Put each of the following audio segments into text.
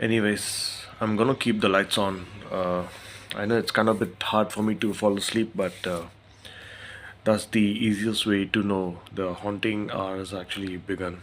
Anyways, I'm gonna keep the lights on. I know it's kind of a bit hard for me to fall asleep, but that's the easiest way to know the haunting hour has actually begun.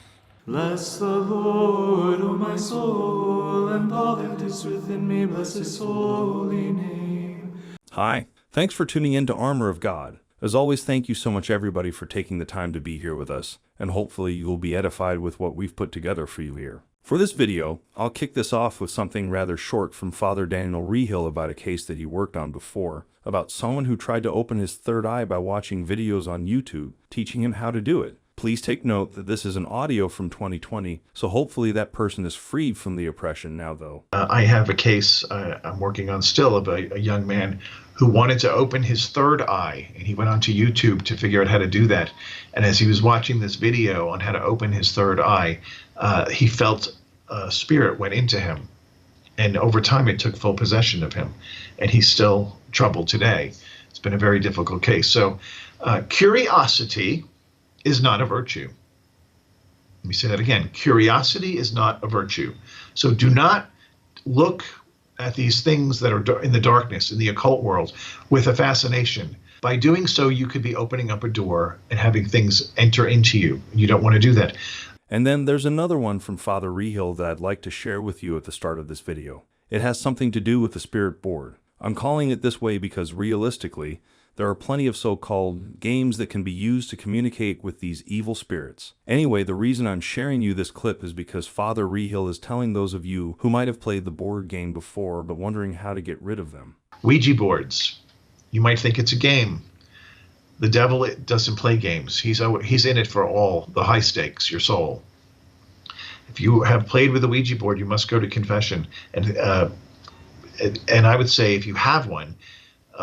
Bless the Lord, O my soul, and all that is within me, bless his holy name. Hi, thanks for tuning in to Armor of God. As always, thank you so much everybody for taking the time to be here with us, and hopefully you will be edified with what we've put together for you here. For this video, I'll kick this off with something rather short from Father Daniel Reehil about a case that he worked on before, about someone who tried to open his third eye by watching videos on YouTube, teaching him how to do it. Please take note that this is an audio from 2020, so hopefully that person is freed from the oppression now though. I have a case I'm working on still of a young man who wanted to open his third eye, and he went onto YouTube to figure out how to do that. And as he was watching this video on how to open his third eye, he felt a spirit went into him, and over time it took full possession of him, and he's still troubled today. It's been a very difficult case. So curiosity is not a virtue. Let me say that again. Curiosity is not a virtue. So do not look at these things that are in the darkness, in the occult world, with a fascination. By doing so, you could be opening up a door and having things enter into you. You don't want to do that. And then there's another one from Father Reehil that I'd like to share with you at the start of this video. It has something to do with the spirit board. I'm calling it this way because realistically, there are plenty of so-called games that can be used to communicate with these evil spirits. Anyway, the reason I'm sharing you this clip is because Father Reehil is telling those of you who might have played the board game before but wondering how to get rid of them. Ouija boards. You might think it's a game. The devil doesn't play games. He's in it for all the high stakes, your soul. If you have played with a Ouija board, you must go to confession. And I would say if you have one,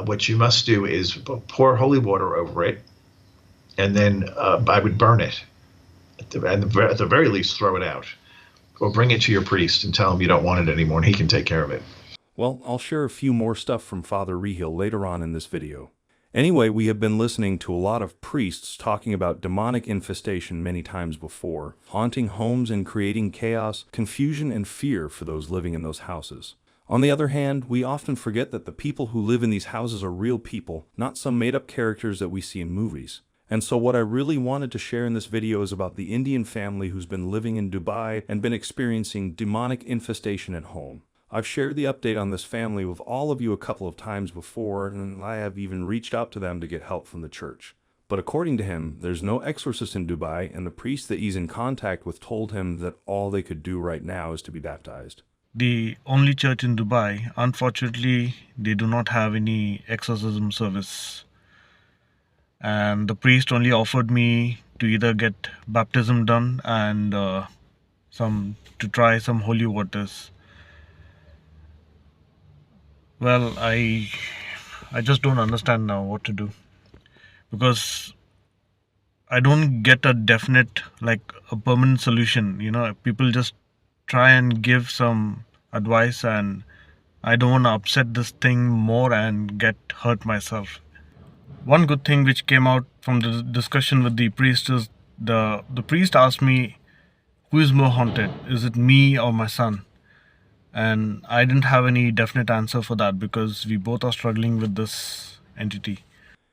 what you must do is pour holy water over it, and then I would burn it. At the very least, throw it out. Or bring it to your priest and tell him you don't want it anymore, and he can take care of it. Well, I'll share a few more stuff from Father Reehil later on in this video. Anyway, we have been listening to a lot of priests talking about demonic infestation many times before, haunting homes and creating chaos, confusion, and fear for those living in those houses. On the other hand, we often forget that the people who live in these houses are real people, not some made-up characters that we see in movies. And so what I really wanted to share in this video is about the Indian family who's been living in Dubai and been experiencing demonic infestation at home. I've shared the update on this family with all of you a couple of times before, and I have even reached out to them to get help from the church. But according to him, there's no exorcist in Dubai, and the priest that he's in contact with told him that all they could do right now is to be baptized. The only church in Dubai, unfortunately, they do not have any exorcism service. And the priest only offered me to either get baptism done and to try some holy waters. Well, I just don't understand now what to do, because I don't get a definite, like a permanent solution. People just try and give some advice, and I don't want to upset this thing more and get hurt myself. One good thing which came out from the discussion with the priest is the priest asked me, who is more haunted? Is it me or my son? And I didn't have any definite answer for that because we both are struggling with this entity.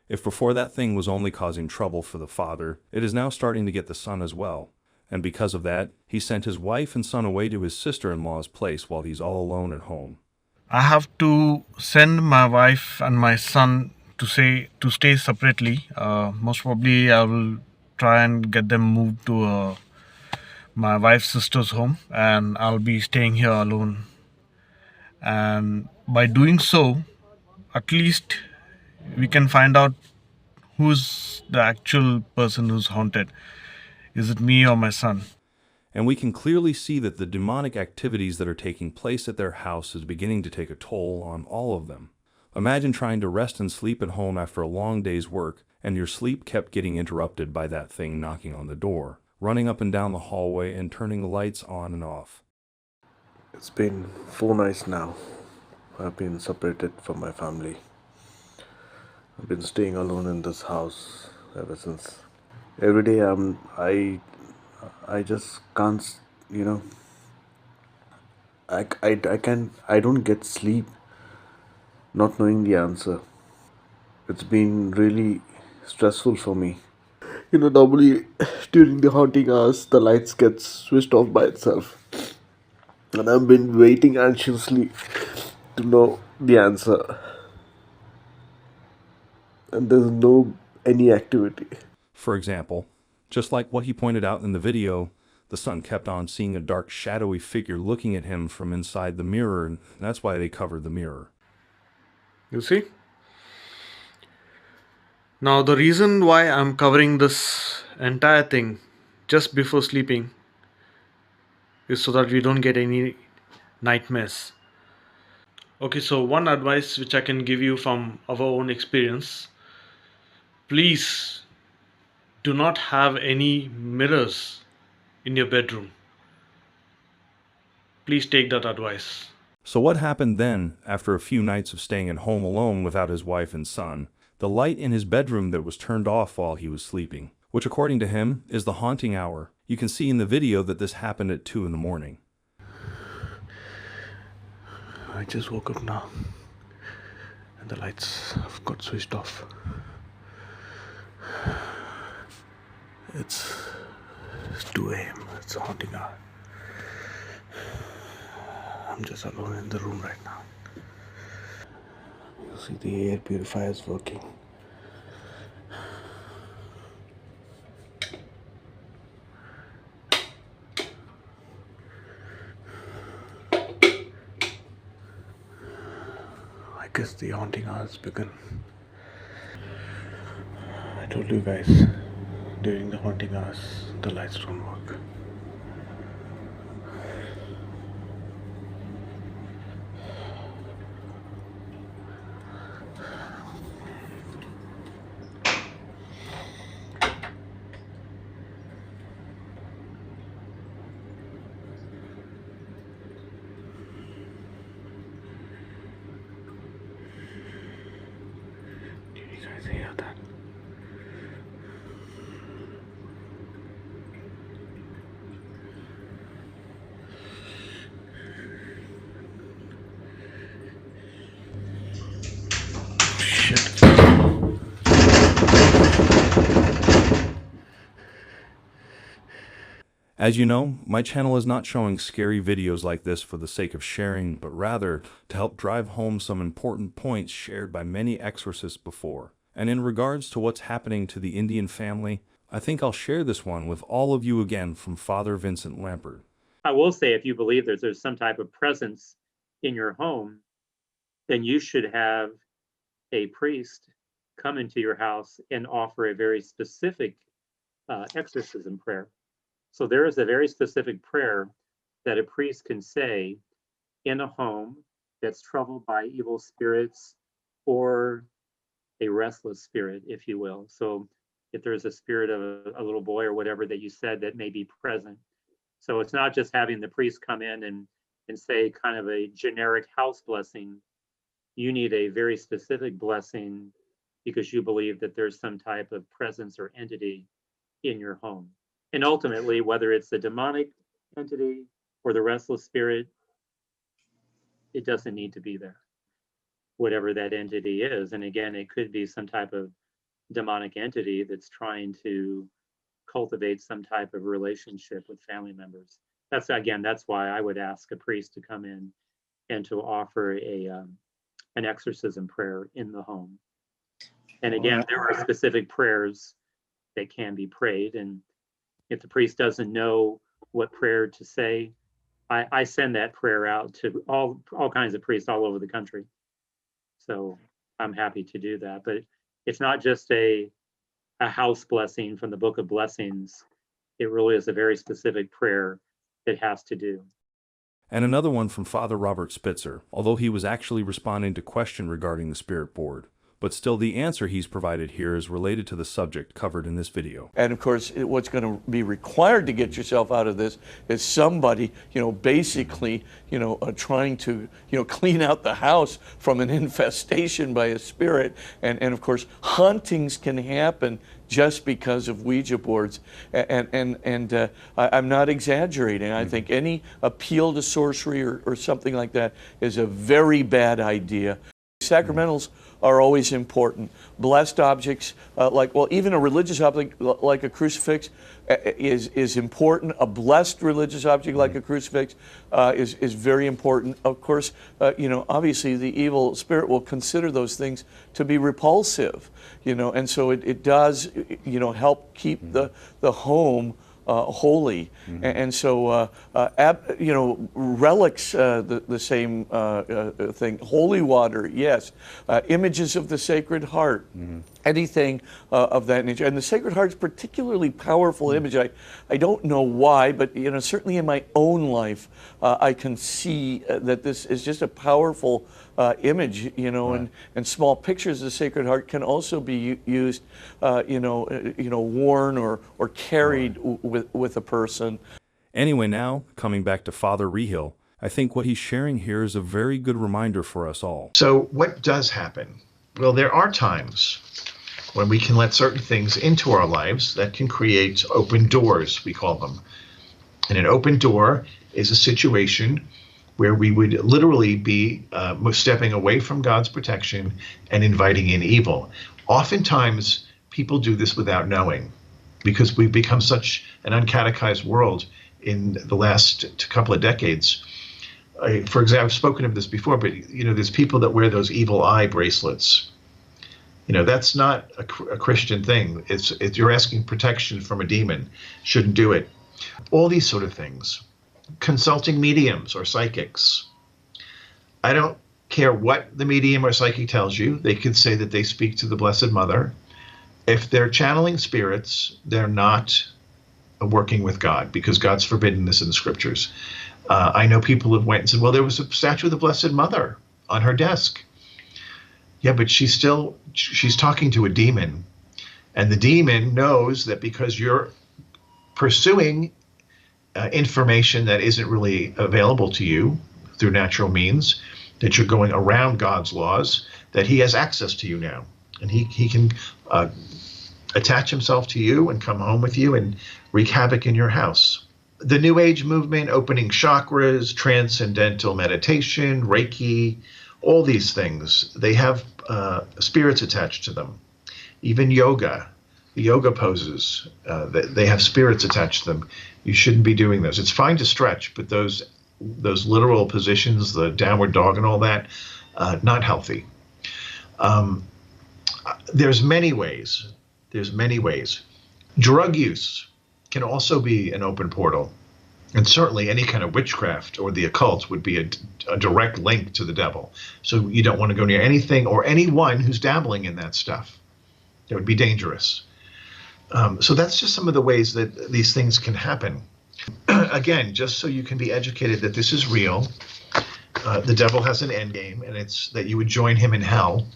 If before that thing was only causing trouble for the father, it is now starting to get the son as well. And because of that, he sent his wife and son away to his sister-in-law's place while he's all alone at home. I have to send my wife and my son to stay separately. Most probably I will try and get them moved to my wife's sister's home, and I'll be staying here alone. And by doing so, at least we can find out who's the actual person who's haunted. Is it me or my son? And we can clearly see that the demonic activities that are taking place at their house is beginning to take a toll on all of them. Imagine trying to rest and sleep at home after a long day's work, and your sleep kept getting interrupted by that thing knocking on the door, running up and down the hallway, and turning the lights on and off. It's been 4 nights now. I've been separated from my family. I've been staying alone in this house ever since. Every day I just can't, I don't get sleep not knowing the answer. It's been really stressful for me. Normally during the haunting hours, the lights get switched off by itself, and I've been waiting anxiously to know the answer, and there's no any activity. For example, just like what he pointed out in the video, the son kept on seeing a dark, shadowy figure looking at him from inside the mirror, and that's why they covered the mirror. You see? Now, the reason why I'm covering this entire thing just before sleeping is so that we don't get any nightmares. Okay, so one advice which I can give you from our own experience, please do not have any mirrors in your bedroom. Please take that advice. So what happened then, after a few nights of staying at home alone without his wife and son? The light in his bedroom that was turned off while he was sleeping, which according to him is the haunting hour. You can see in the video that this happened at 2 in the morning. I just woke up now and the lights have got switched off. It's 2 a.m. It's a haunting hour. I'm just alone in the room right now. You see the air purifier is working. I guess the haunting hour has begun. I told you guys, during the haunting hours, the lights don't work. Did you guys hear that? Shit. As you know, my channel is not showing scary videos like this for the sake of sharing, but rather to help drive home some important points shared by many exorcists before. And in regards to what's happening to the Indian family, I think I'll share this one with all of you again from Father Vincent Lampert. I will say, if you believe there's some type of presence in your home, then you should have a priest come into your house and offer a very specific exorcism prayer. So there is a very specific prayer that a priest can say in a home that's troubled by evil spirits or a restless spirit, if you will. So if there's a spirit of a little boy or whatever that you said that may be present. So it's not just having the priest come in and say kind of a generic house blessing. You need a very specific blessing because you believe that there's some type of presence or entity in your home. And ultimately, whether it's the demonic entity or the restless spirit, it doesn't need to be there, whatever that entity is. And again, it could be some type of demonic entity that's trying to cultivate some type of relationship with family members. That's why I would ask a priest to come in and to offer an exorcism prayer in the home. And again, there are specific prayers that can be prayed. And if the priest doesn't know what prayer to say, I send that prayer out to all kinds of priests all over the country. So I'm happy to do that. But it's not just a house blessing from the Book of Blessings. It really is a very specific prayer that has to do. And another one from Father Robert Spitzer, although he was actually responding to question regarding the spirit board. but still the answer he's provided here is related to the subject covered in this video. And of course, what's going to be required to get yourself out of this is somebody, basically, trying to, clean out the house from an infestation by a spirit. And of course, hauntings can happen just because of Ouija boards. And I'm not exaggerating. I think any appeal to sorcery or something like that is a very bad idea. Sacramentals are always important. Blessed objects, even a religious object like a crucifix is important. A blessed religious object like a crucifix is very important. Of course, obviously the evil spirit will consider those things to be repulsive, and so it does, help keep the home holy. And so, relics, the same thing. Holy water, yes. Images of the Sacred Heart, anything of that nature. And the Sacred Heart's particularly powerful image. I don't know why, but certainly in my own life, I can see that this is just a powerful image, and small pictures of the Sacred Heart can also be used, worn or carried with a person. Anyway, now, coming back to Father Reehil, I think what he's sharing here is a very good reminder for us all. So what does happen? Well, there are times when we can let certain things into our lives that can create open doors, we call them. And an open door is a situation where we would literally be stepping away from God's protection and inviting in evil. Oftentimes, people do this without knowing, because we've become such an uncatechized world in the last couple of decades. For example, I've spoken of this before, but there's people that wear those evil eye bracelets. That's not a Christian thing. It's you're asking protection from a demon. Shouldn't do it. All these sort of things. Consulting mediums or psychics. I don't care what the medium or psychic tells you. They could say that they speak to the Blessed Mother. If they're channeling spirits, they're not working with God, because God's forbidden this in the scriptures. I know people have went and said, well, there was a statue of the Blessed Mother on her desk. Yeah, but she's talking to a demon. And the demon knows that because you're pursuing information that isn't really available to you through natural means, that you're going around God's laws, that he has access to you now. And he can attach himself to you and come home with you and wreak havoc in your house. The New Age movement, opening chakras, transcendental meditation, Reiki, all these things, they have spirits attached to them. Even yoga, the yoga poses, they have spirits attached to them. You shouldn't be doing those. It's fine to stretch, but those literal positions, the downward dog and all that, not healthy. There's many ways. Drug use can also be an open portal. And certainly any kind of witchcraft or the occult would be a direct link to the devil. So you don't want to go near anything or anyone who's dabbling in that stuff. That would be dangerous. So that's just some of the ways that these things can happen. Again, just so you can be educated that this is real. The devil has an end game, and it's that you would join him in hell.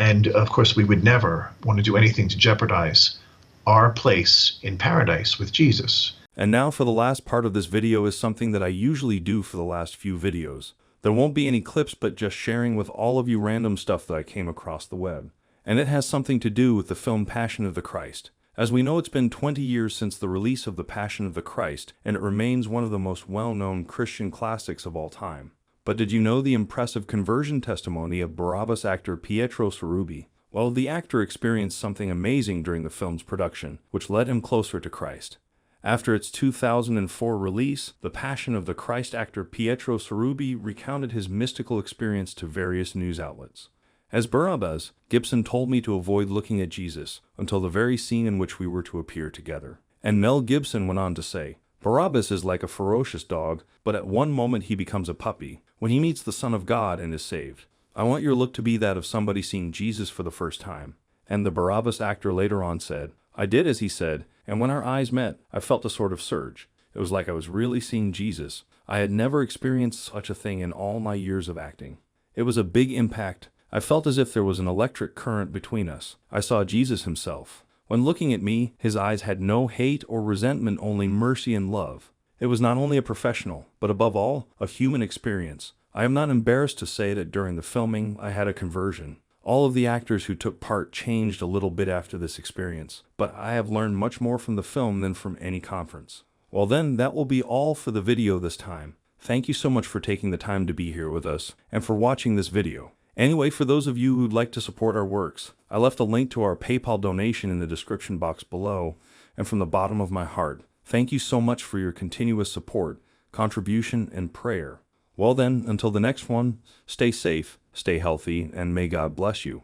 And of course, we would never want to do anything to jeopardize our place in paradise with Jesus. And now for the last part of this video is something that I usually do for the last few videos. There won't be any clips, but just sharing with all of you random stuff that I came across the web. And it has something to do with the film Passion of the Christ. As we know, it's been 20 years since the release of The Passion of the Christ, and it remains one of the most well-known Christian classics of all time. But did you know the impressive conversion testimony of Barabbas actor Pietro Cerubi? Well, the actor experienced something amazing during the film's production, which led him closer to Christ. After its 2004 release, The Passion of the Christ actor Pietro Cerubi recounted his mystical experience to various news outlets. As Barabbas, Gibson told me to avoid looking at Jesus until the very scene in which we were to appear together. And Mel Gibson went on to say, Barabbas is like a ferocious dog, but at one moment he becomes a puppy, when he meets the Son of God and is saved. I want your look to be that of somebody seeing Jesus for the first time. And the Barabbas actor later on said, I did as he said, and when our eyes met, I felt a sort of surge. It was like I was really seeing Jesus. I had never experienced such a thing in all my years of acting. It was a big impact. I felt as if there was an electric current between us. I saw Jesus himself. When looking at me, his eyes had no hate or resentment, only mercy and love. It was not only a professional, but above all, a human experience. I am not embarrassed to say that during the filming, I had a conversion. All of the actors who took part changed a little bit after this experience, but I have learned much more from the film than from any conference. Well then, that will be all for the video this time. Thank you so much for taking the time to be here with us, and for watching this video. Anyway, for those of you who'd like to support our works, I left a link to our PayPal donation in the description box below, and from the bottom of my heart, thank you so much for your continuous support, contribution, and prayer. Well then, until the next one, stay safe, stay healthy, and may God bless you.